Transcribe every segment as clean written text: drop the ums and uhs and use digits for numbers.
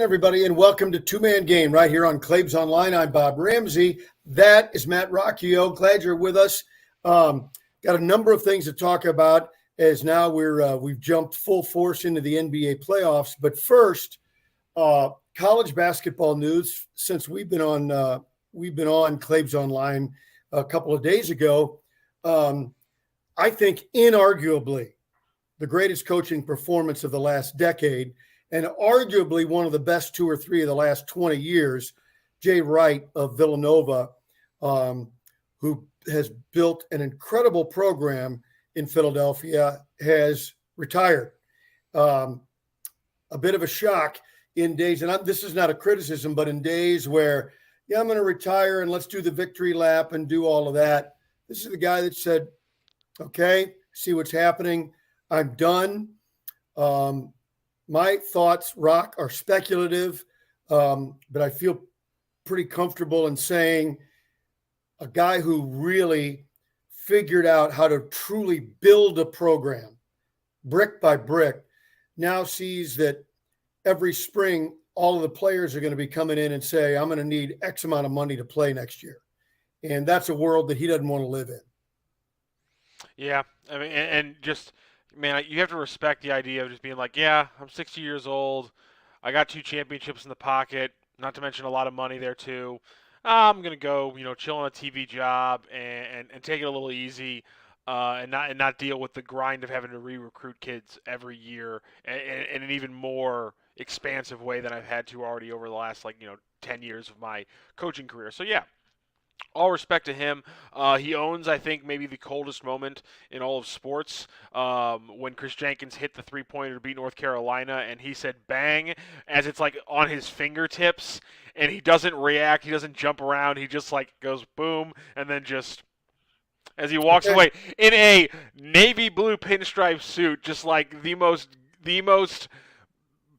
again, everybody, and welcome to Two-Man Game right here on Claves Online. I'm Bob Ramsey. That is Matt Rocchio. Glad you're with us. Got a number of things to talk about as now we've jumped full force into the NBA playoffs. But first, college basketball news. Since we've been on Claves Online a couple of days ago, I think inarguably the greatest coaching performance of the last decade, and arguably one of the best 2 or 3 of the last 20 years, Jay Wright of Villanova, who has built an incredible program in Philadelphia, has retired. A bit of a shock in days, and this is not a criticism, but in days where, I'm going to retire and let's do the victory lap and do all of that. This is the guy that said, okay, see what's happening. I'm done. My thoughts, Rocc, are speculative, but I feel pretty comfortable in saying a guy who really figured out how to truly build a program brick by brick now sees that every spring all of the players are going to be coming in and say, I'm going to need X amount of money to play next year. And that's a world that he doesn't want to live in. Yeah, I mean, and just – man, you have to respect the idea of just being like, yeah, I'm 60 years old. I got 2 championships in the pocket, not to mention a lot of money there too. I'm going to go, chill on a TV job and take it a little easy and not deal with the grind of having to re-recruit kids every year in an even more expansive way than I've had to already over the last, 10 years of my coaching career. So, yeah. All respect to him. He owns, I think, maybe the coldest moment in all of sports when Chris Jenkins hit the three-pointer to beat North Carolina, and he said bang as it's like on his fingertips, and he doesn't react. He doesn't jump around. He just goes boom, and then just as he walks away in a navy blue pinstripe suit, just like the most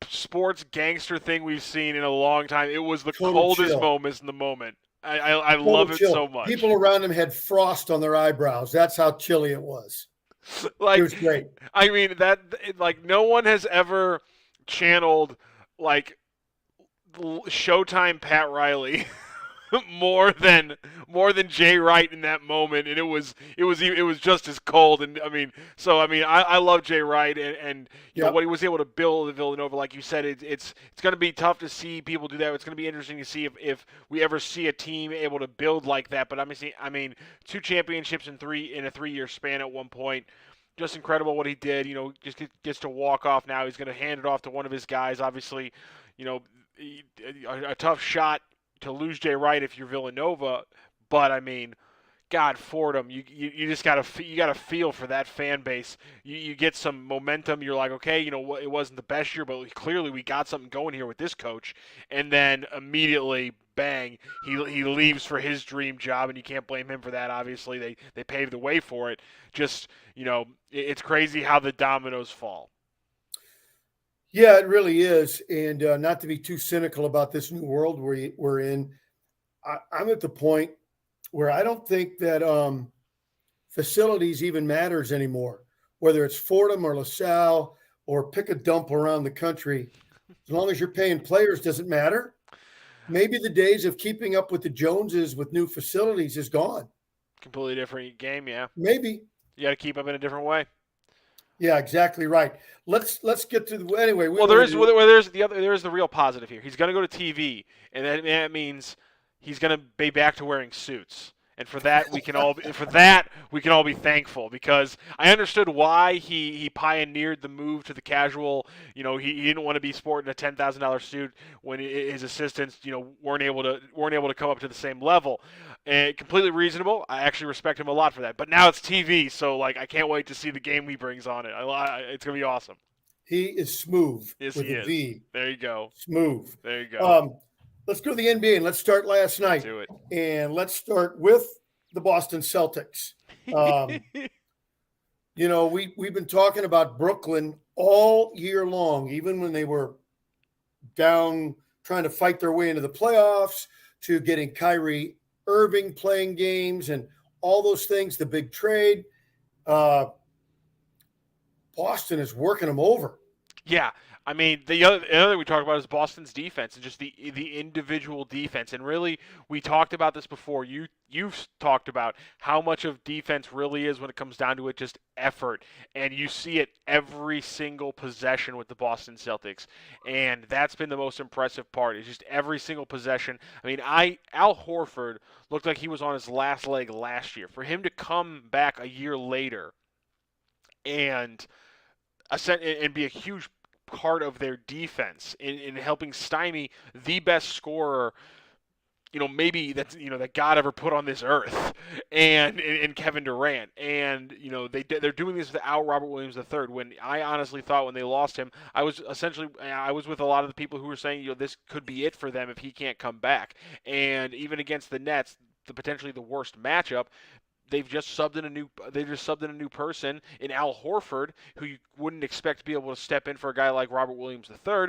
sports gangster thing we've seen in a long time. It was the coldest moments in the moment. I love it so much. People around him had frost on their eyebrows. That's how chilly it was. It was great. I mean, no one has ever channeled Showtime Pat Riley more than Jay Wright in that moment, and it was just as cold. And I love Jay Wright and what he was able to build at Villanova. Like you said, it's going to be tough to see people do that. It's going to be interesting to see if we ever see a team able to build like that. But I mean, 2 championships in a 3-year span at one point. Just incredible what he did. Just gets to walk off now. He's going to hand it off to one of his guys. Obviously, a tough shot to lose Jay Wright if you're Villanova, but I mean, God, Fordham, you just gotta feel for that fan base. You get some momentum. You're like, okay, it wasn't the best year, but clearly we got something going here with this coach. And then immediately, bang, he leaves for his dream job, and you can't blame him for that. Obviously, they paved the way for it. Just it's crazy how the dominoes fall. Yeah, it really is. And not to be too cynical about this new world we're in, I'm at the point where I don't think that facilities even matters anymore, whether it's Fordham or LaSalle or pick a dump around the country. As long as you're paying players, doesn't matter. Maybe the days of keeping up with the Joneses with new facilities is gone. Completely different game, yeah. Maybe. You got to keep up in a different way. Yeah, exactly right. Let's get to the anyway. There's the real positive here. He's going to go to TV, and that means he's going to be back to wearing suits. And for that we can all be thankful, because I understood why he pioneered the move to the casual. He didn't want to be sporting a $10,000 suit when his assistants weren't able to come up to the same level. And completely reasonable. I actually respect him a lot for that. But now it's TV, so I can't wait to see the game he brings on it. It's gonna be awesome. He is smooth. Yes, with he a is. V. There you go. Smooth. There you go. Let's go to the NBA, and let's start last night. Do it. And let's start with the Boston Celtics. We've been talking about Brooklyn all year long, even when they were down trying to fight their way into the playoffs, to getting Kyrie Irving playing games and all those things, the big trade. Boston is working them over. Yeah. I mean, the other thing we talked about is Boston's defense and just the individual defense. And really, we talked about this before. You've talked about how much of defense really is when it comes down to it, just effort, and you see it every single possession with the Boston Celtics, and that's been the most impressive part. Is just every single possession. I mean, Al Horford looked like he was on his last leg last year. For him to come back a year later and and be a huge part of their defense in helping stymie the best scorer, maybe that God ever put on this earth, and in Kevin Durant, and they're doing this without Robert Williams III. When I honestly thought when they lost him, I was with a lot of the people who were saying this could be it for them if he can't come back, and even against the Nets, potentially the worst matchup. They've just subbed in a new person in Al Horford, who you wouldn't expect to be able to step in for a guy like Robert Williams III,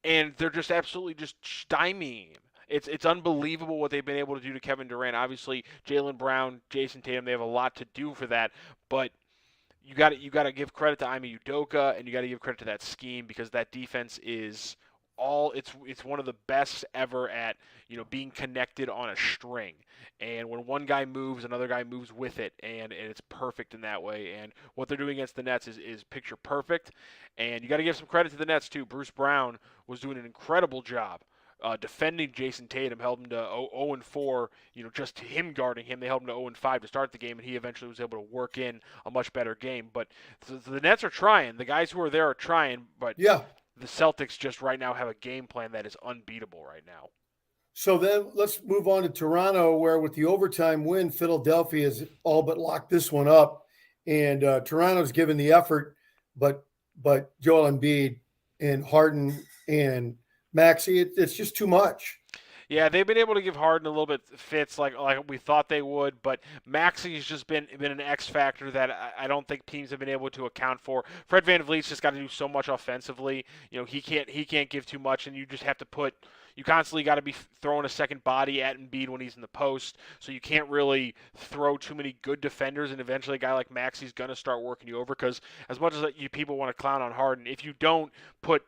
and they're just absolutely just stymieing him. It's unbelievable what they've been able to do to Kevin Durant. Obviously, Jaylen Brown, Jason Tatum, they have a lot to do for that, but you got to give credit to Ime Udoka, and you got to give credit to that scheme, because that defense is it's one of the best ever at being connected on a string, and when one guy moves, another guy moves with it, and it's perfect in that way. And what they're doing against the Nets is picture perfect, and you got to give some credit to the Nets too. Bruce Brown was doing an incredible job defending Jason Tatum, held him to 0-4, just him guarding him. They held him to 0-5 to start the game, and he eventually was able to work in a much better game. But the Nets are trying. The guys who are there are trying, but Yeah. the Celtics just right now have a game plan that is unbeatable right now. So then let's move on to Toronto, where with the overtime win, Philadelphia has all but locked this one up. And Toronto's given the effort, but Joel Embiid and Harden and Maxey, it's just too much. Yeah, they've been able to give Harden a little bit fits like we thought they would, but Maxey's just been an X factor that I don't think teams have been able to account for. Fred VanVleet's just got to do so much offensively. He can't give too much, and you just have to you constantly got to be throwing a second body at Embiid when he's in the post, so you can't really throw too many good defenders, and eventually a guy like Maxey's going to start working you over, because as much as you people want to clown on Harden, if you don't put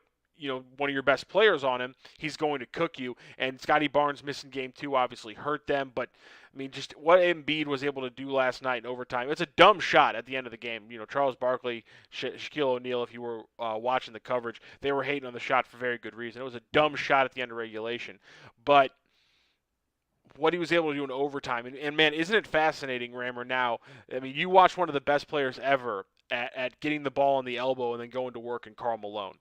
one of your best players on him, he's going to cook you. And Scotty Barnes missing game 2 obviously hurt them, but I mean, just what Embiid was able to do last night in overtime. It's a dumb shot at the end of the game. Charles Barkley, Shaquille O'Neal, if you were watching the coverage, they were hating on the shot for very good reason. It was a dumb shot at the end of regulation. But what he was able to do in overtime, and man, isn't it fascinating, Rammer, now? I mean, you watch one of the best players ever at getting the ball on the elbow and then going to work in Karl Malone.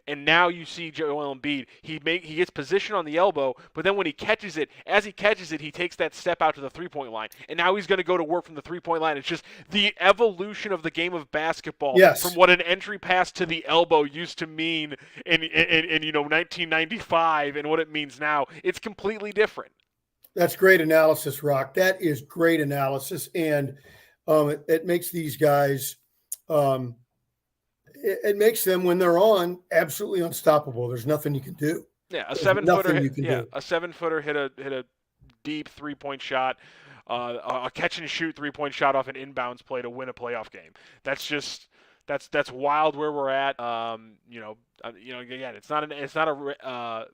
And now you see Joel Embiid. He gets position on the elbow, but then when he catches it, he takes that step out to the three-point line, and now he's going to go to work from the three-point line. It's just the evolution of the game of basketball, Yes. From what an entry pass to the elbow used to mean in 1995 and what it means now. It's completely different. That's great analysis, Rocc. That is great analysis, and it makes these guys. It makes them, when they're on, absolutely unstoppable. There's nothing you can do. Yeah, a 7-footer hit a deep 3-point shot, a catch and shoot 3-point shot off an inbounds play to win a playoff game. That's wild where we're at. Again, it's not a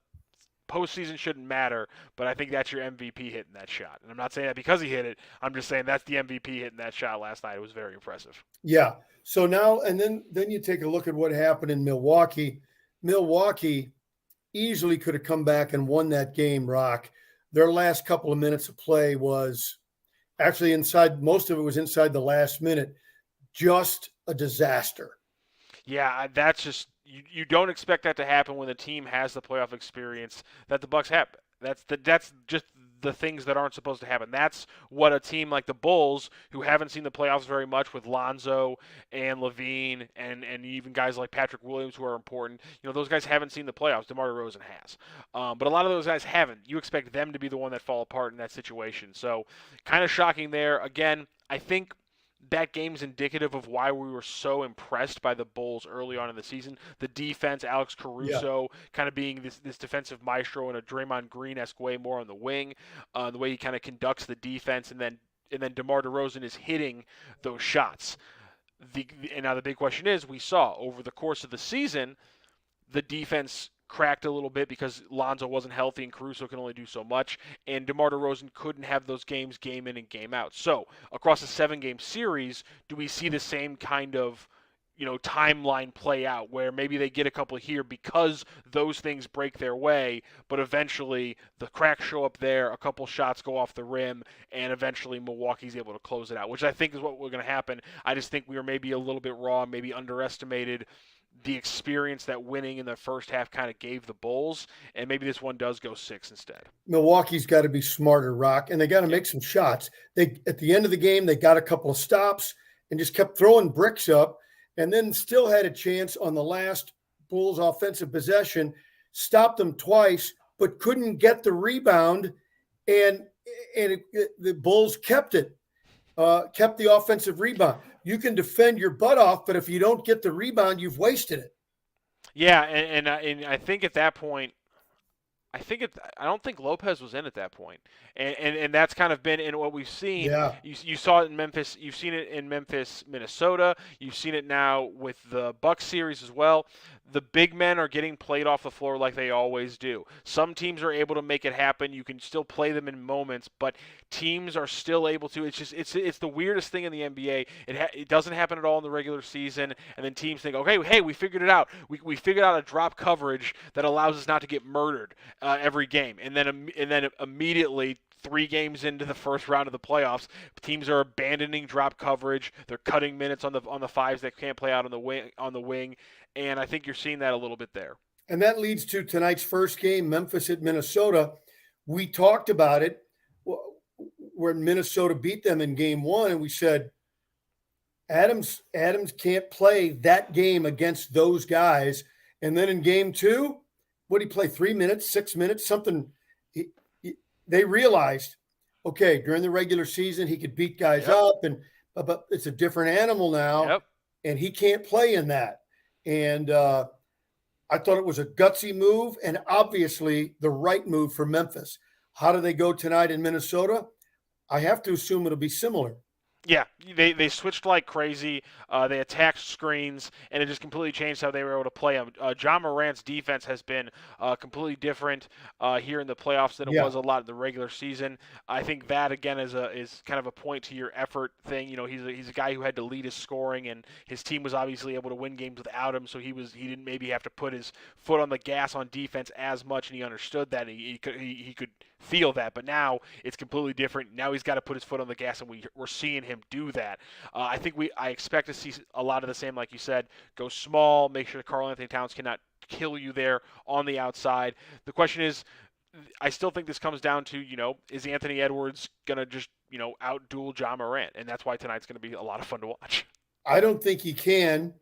postseason shouldn't matter, but I think that's your MVP hitting that shot. And I'm not saying that because he hit it. I'm just saying that's the MVP hitting that shot last night. It was very impressive. Yeah. So now, and then you take a look at what happened in Milwaukee. Milwaukee easily could have come back and won that game, Rocc. Their last couple of minutes of play was actually most of it was inside the last minute. Just a disaster. Yeah, that's just you don't expect that to happen when the team has the playoff experience that the Bucks have. That's just the things that aren't supposed to happen. That's what a team like the Bulls, who haven't seen the playoffs very much with Lonzo and Levine and even guys like Patrick Williams, who are important. Those guys haven't seen the playoffs. DeMar DeRozan has. But a lot of those guys haven't. You expect them to be the one that fall apart in that situation. So kind of shocking there. Again, I think that game's indicative of why we were so impressed by the Bulls early on in the season. The defense, Alex Caruso kind of being this defensive maestro in a Draymond Green-esque way, more on the wing, the way he kind of conducts the defense, and then DeMar DeRozan is hitting those shots. And now the big question is, we saw over the course of the season, the defense cracked a little bit because Lonzo wasn't healthy and Caruso can only do so much, and DeMar DeRozan couldn't have those games game in and game out. So across a 7-game series, do we see the same kind of timeline play out where maybe they get a couple here because those things break their way, but eventually the cracks show up there, a couple shots go off the rim, and eventually Milwaukee's able to close it out, which I think is what we're going to happen. I just think we were maybe a little bit raw, maybe underestimated the experience that winning in the first half kind of gave the Bulls, and maybe this one does go 6 instead. Milwaukee's got to be smarter, Rocc, and they got to make some shots. They at the end of the game, they got a couple of stops and just kept throwing bricks up, and then still had a chance on the last Bulls offensive possession, stopped them twice, but couldn't get the rebound, and the Bulls kept it, kept the offensive rebound. You can defend your butt off, but if you don't get the rebound, you've wasted it. Yeah, and I think at that point, I don't think Lopez was in at that point, and that's kind of been in what we've seen. Yeah. You saw it in Memphis. You've seen it in Memphis, Minnesota. You've seen it now with the Bucks series as well. The big men are getting played off the floor like they always do. Some teams are able to make it happen. You can still play them in moments, but teams are still able to. It's the weirdest thing in the NBA. It doesn't happen at all in the regular season, and then teams think, okay, hey, we figured it out. We figured out a drop coverage that allows us not to get murdered every game, and then immediately 3 games into the first round of the playoffs, teams are abandoning drop coverage. They're cutting minutes on the fives that can't play out on the wing, and I think you're seeing that a little bit there. And that leads to tonight's first game, Memphis at Minnesota. We talked about it where Minnesota beat them in game 1, and we said Adams can't play that game against those guys. And then in game 2, what did he play? 3 minutes, 6 minutes, something. They realized, okay, during the regular season, he could beat guys up, but it's a different animal now, and he can't play in that. And I thought it was a gutsy move and obviously the right move for Memphis. How do they go tonight in Minnesota? I have to assume it'll be similar. Yeah, they switched like crazy. They attacked screens, and it just completely changed how they were able to play them. John Morant's defense has been completely different here in the playoffs than it was a lot in the regular season. I think that again is kind of a point to your effort thing. He's a guy who had to lead his scoring, and his team was obviously able to win games without him. So he didn't maybe have to put his foot on the gas on defense as much, and he understood that. He could feel that, but now it's completely different. Now he's got to put his foot on the gas, and we're seeing him do that. I expect to see a lot of the same, like you said. Go small, make sure Karl Anthony Towns cannot kill you there on the outside. The question is, I still think this comes down to, is Anthony Edwards gonna just outduel John Morant, and that's why tonight's gonna be a lot of fun to watch. I don't think he can.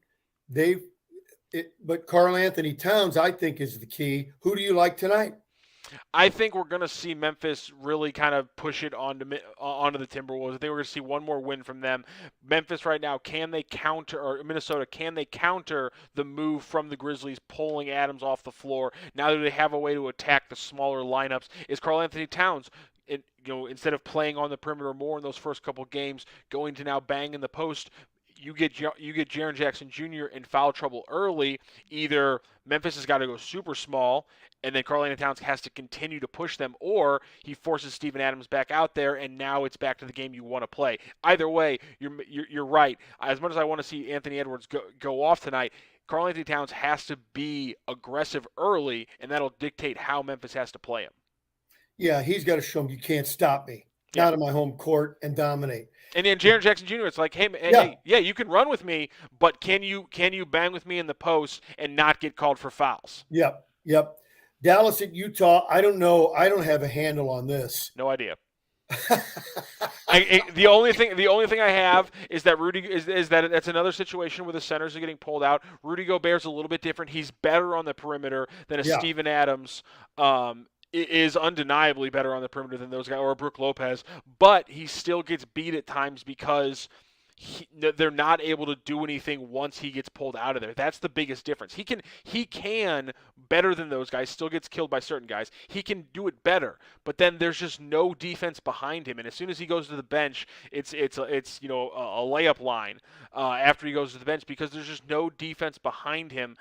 But Karl Anthony Towns, I think, is the key. Who do you like tonight? I think we're going to see Memphis really kind of push it onto the Timberwolves. I think we're going to see one more win from them. Memphis right now, Minnesota, can they counter the move from the Grizzlies pulling Adams off the floor? Now that they have a way to attack the smaller lineups, is Karl Anthony Towns, instead of playing on the perimeter more in those first couple games, going to now bang in the post? You get Jaren Jackson Jr. in foul trouble early. Either Memphis has got to go super small, and then Karl Anthony Towns has to continue to push them, or he forces Steven Adams back out there, and now it's back to the game you want to play. Either way, you're right. As much as I want to see Anthony Edwards go off tonight, Karl Anthony Towns has to be aggressive early, and that'll dictate how Memphis has to play him. Yeah, he's got to show him you can't stop me. Not in my home court and dominate. And then Jaren Jackson Jr., it's like, hey, you can run with me, but can you bang with me in the post and not get called for fouls? Yep. Dallas at Utah, I don't know. I don't have a handle on this. No idea. The only thing I have is that that's another situation where the centers are getting pulled out. Rudy Gobert's a little bit different. He's better on the perimeter than Steven Adams. Is undeniably better on the perimeter than those guys, or Brook Lopez, but he still gets beat at times because they're not able to do anything once he gets pulled out of there. That's the biggest difference. He can better than those guys, still gets killed by certain guys. He can do it better, but then there's just no defense behind him. And as soon as he goes to the bench, it's a layup line after he goes to the bench because there's just no defense behind him.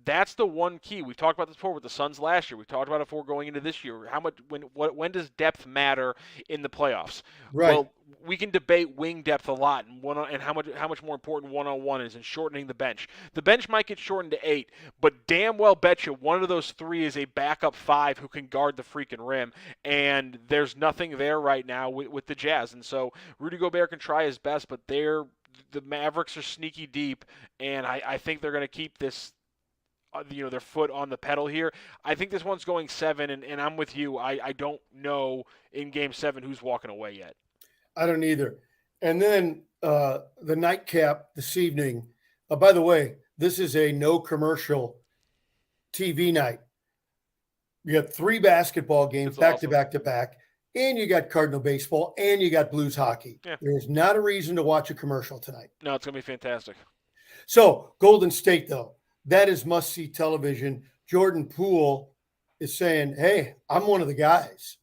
That's the one key. We've talked about this before with the Suns last year. We've talked about it before going into this year. When does depth matter in the playoffs? Right. Well, we can debate wing depth a lot and how much more important one-on-one is and shortening the bench. The bench might get shortened to 8, but damn well bet you one of those 3 is a backup 5 who can guard the freaking rim, and there's nothing there right now with the Jazz. And so Rudy Gobert can try his best, but the Mavericks are sneaky deep, and I think they're going to keep this their foot on the pedal here. I think this one's going 7, and I'm with you. I don't know in Game 7 who's walking away yet. I don't either. And then the nightcap this evening. By the way, this is a no commercial TV night. You got 3 basketball games back to back to back, and you got Cardinal baseball, and you got Blues hockey. Yeah. There's not a reason to watch a commercial tonight. No, it's going to be fantastic. So Golden State, though. That is must-see television. Jordan Poole is saying, "Hey, I'm one of the guys."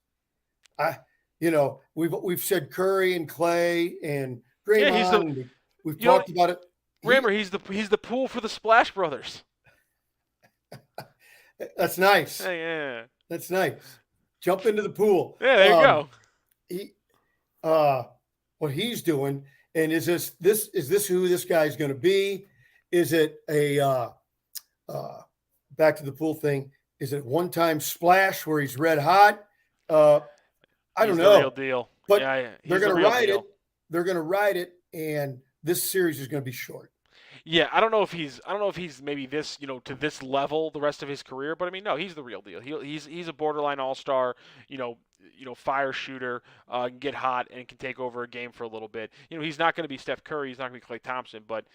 We've said Curry and Clay and Draymond. Yeah, we've talked about it. Remember, he's the Poole for the Splash Brothers. That's nice. Yeah, that's nice. Jump into the pool. Yeah, there you go. What he's doing, and is this who this guy's going to be? Is it a back to the pool thing? Is it one-time splash where he's red hot? I don't know. The real deal. But they're going to ride it. They're going to ride it, and this series is going to be short. Yeah, I don't know if he's maybe this, to this level the rest of his career, but I mean, no, he's the real deal. He's a borderline all-star, fire shooter, can get hot and can take over a game for a little bit. He's not going to be Steph Curry, he's not going to be Klay Thompson, but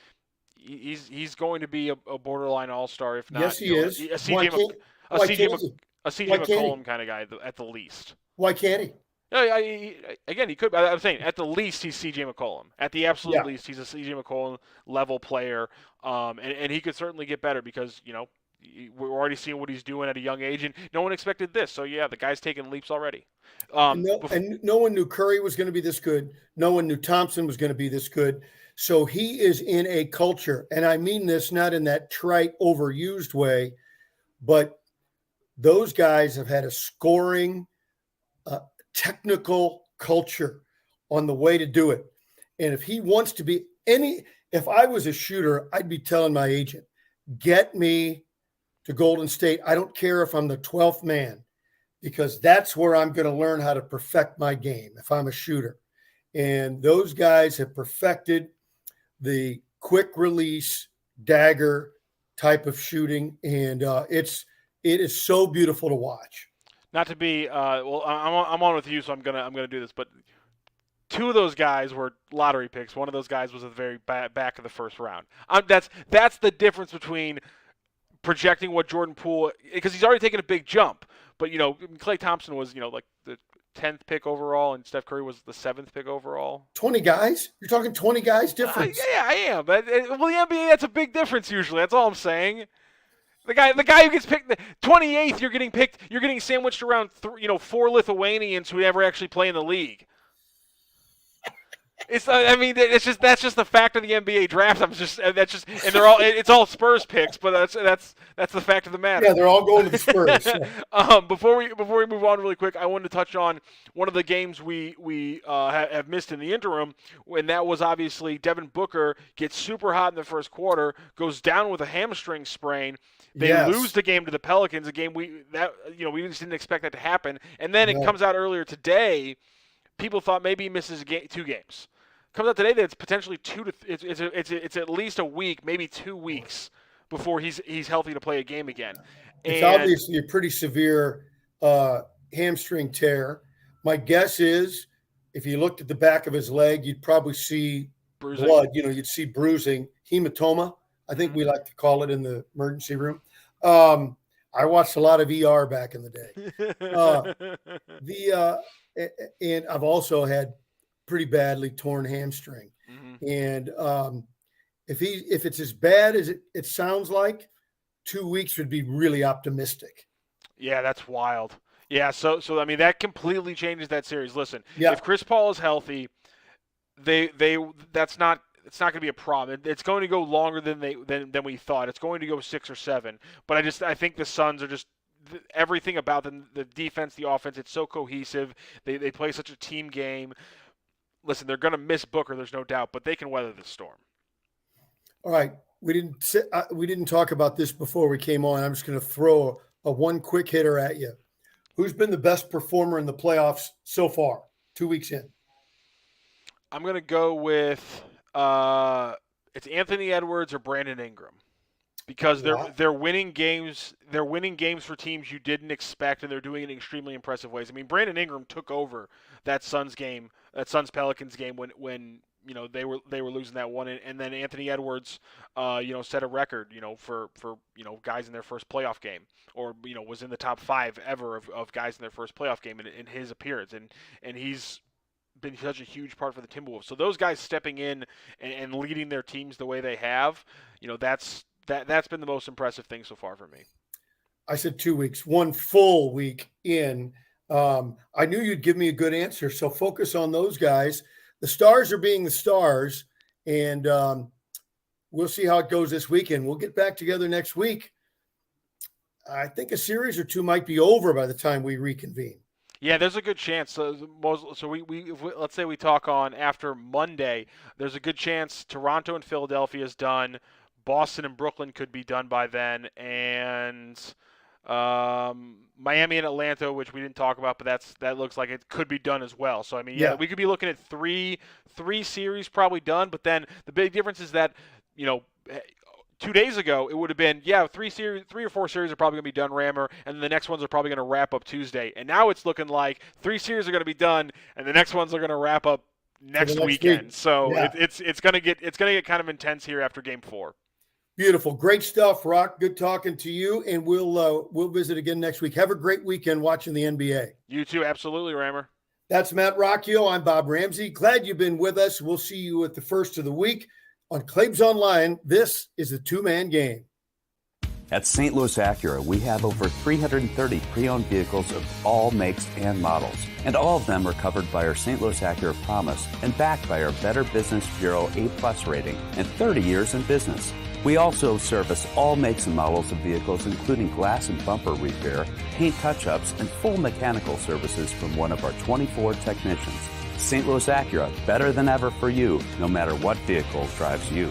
he's going to be a borderline all-star, if not. Yes, he is. A CJ McCollum kind of guy at the least. Why can't he? Again, he could. I'm saying at the least he's C.J. McCollum. At the absolute least, he's a C.J. McCollum level player, and he could certainly get better because we're already seeing what he's doing at a young age, and no one expected this. So yeah, the guy's taking leaps already. And no one knew Curry was going to be this good. No one knew Thompson was going to be this good. So he is in a culture, and I mean this not in that trite, overused way, but those guys have had a scoring, technical culture on the way to do it. And if he wants to be if I was a shooter, I'd be telling my agent, get me to Golden State. I don't care if I'm the 12th man, because that's where I'm going to learn how to perfect my game if I'm a shooter. And those guys have perfected the quick release dagger type of shooting. And it is so beautiful to watch. Not to be I'm on with you, so I'm gonna do this. But 2 of those guys were lottery picks. One of those guys was at the very back of the first round. That's the difference between projecting what Jordan Poole, because he's already taken a big jump. But Klay Thompson was like the 10th pick overall, and Steph Curry was the 7th pick overall. 20 guys? You're talking 20 guys difference? Yeah, I am. But the NBA, that's a big difference usually. That's all I'm saying. The guy who gets picked, the 28th, you're getting sandwiched around 4 Lithuanians who never actually play in the league. That's just the fact of the NBA draft. And it's all Spurs picks, but that's the fact of the matter. Yeah, they're all going to the Spurs. Yeah. Before we move on really quick, I wanted to touch on one of the games we have missed in the interim, and that was obviously Devin Booker gets super hot in the first quarter, goes down with a hamstring sprain. They lose the game to the Pelicans, a game we just didn't expect that to happen. And then it comes out earlier today. People thought maybe he misses 2 games. Comes out today that it's potentially it's at least a week, maybe 2 weeks before he's healthy to play a game again. It's obviously a pretty severe hamstring tear. My guess is if you looked at the back of his leg, you'd probably see bruising. Blood. You'd see bruising, hematoma. I think we like to call it in the emergency room. I watched a lot of ER back in the day. And I've also had pretty badly torn hamstring. Mm-hmm. And if it's as bad as it sounds like, 2 weeks would be really optimistic. Yeah, that's wild. Yeah, so that completely changes that series. Listen, if Chris Paul is healthy, that's not it's not going to be a problem. It's going to go longer than we thought. It's going to go 6 or 7. But I think the Suns are just everything about them, the defense, the offense. It's so cohesive. They play such a team game. Listen, they're going to miss Booker, there's no doubt, but they can weather the storm. All right, we didn't talk about this before we came on. I'm just going to throw a one quick hitter at you. Who's been the best performer in the playoffs so far, 2 weeks in? I'm going to go with it's Anthony Edwards or Brandon Ingram, because they're winning games. They're winning games for teams you didn't expect, and they're doing it in extremely impressive ways. I mean, Brandon Ingram took over that Suns Pelicans game when they were losing that one, and then Anthony Edwards set a record for guys in their first playoff game, or was in the top 5 ever of guys in their first playoff game in his appearance, and he's been such a huge part for the Timberwolves. So those guys stepping in and leading their teams the way they have, that's been the most impressive thing so far for me. I said 2 weeks, 1 full week in. I knew you'd give me a good answer, so focus on those guys. The stars are being the stars, and we'll see how it goes this weekend. We'll get back together next week. I think a series or two might be over by the time we reconvene. Yeah, there's a good chance. So let's say we talk on after Monday. There's a good chance Toronto and Philadelphia is done. Boston and Brooklyn could be done by then, and Miami and Atlanta, which we didn't talk about, but that looks like it could be done as well. So I mean, yeah, we could be looking at three series probably done. But then the big difference is that 2 days ago, it would have been, 3 or 4 series are probably going to be done, Rammer, and the next ones are probably going to wrap up Tuesday. And now it's looking like 3 series are going to be done, and the next ones are going to wrap up next weekend. So it's going to get kind of intense here after Game 4. Beautiful, great stuff, Rocc. Good talking to you, and we'll visit again next week. Have a great weekend watching the NBA. You too, absolutely, Rammer. That's Matt Rocchio. I'm Bob Ramsey. Glad you've been with us. We'll see you at the first of the week. On Claibs Online, this is the two-man game. At St. Louis Acura, we have over 330 pre-owned vehicles of all makes and models. And all of them are covered by our St. Louis Acura Promise and backed by our Better Business Bureau A+ rating and 30 years in business. We also service all makes and models of vehicles, including glass and bumper repair, paint touch-ups, and full mechanical services from one of our 24 technicians. St. Louis Acura, better than ever for you, no matter what vehicle drives you.